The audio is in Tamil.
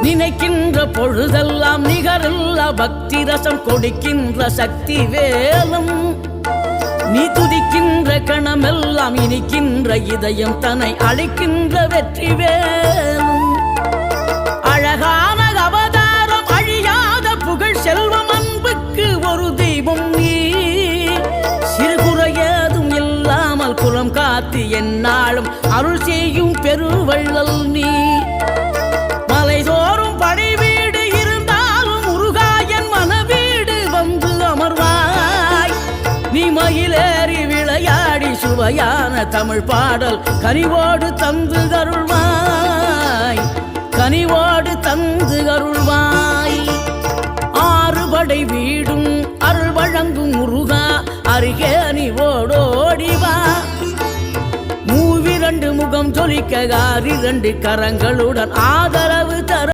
நினைக்கின்ற பொழுதெல்லாம் நிகரில்லா பக்தி ரசம் கொடுக்கின்ற சக்தி வேலும் நீ துதிக்கின்ற கணமெல்லாம் இனிக்கின்ற இதயம் தன்னை அழைக்கின்ற வெற்றி வேலும் அழகான அவதாரம் அழியாத புகழ் செல்வம் அன்புக்கு ஒரு தெய்வம் நீ சிறுகுறையதும் இல்லாமல் குலம் காத்து எந்நாளும் அருள் செய்யும் பெருவள்ளல் நீ மலைதோறும் படை வீடு இருந்தாலும் முருகாயன் மனவீடு வந்து அமர்வாய் நீ மயிலேறி விளையாடி சுவையான தமிழ் பாடல் கனிவோடு தந்து அருள்வாய் கனிவோடு தந்து அருள்வாய் ஆறுபடை வீடும் அருள் வழங்கும் முருகா அருகே நீ ஓடோடிவா மூவிரண்டு முகம் ஜொலிக்க 6 கரங்களுடன் ஆதரவு தர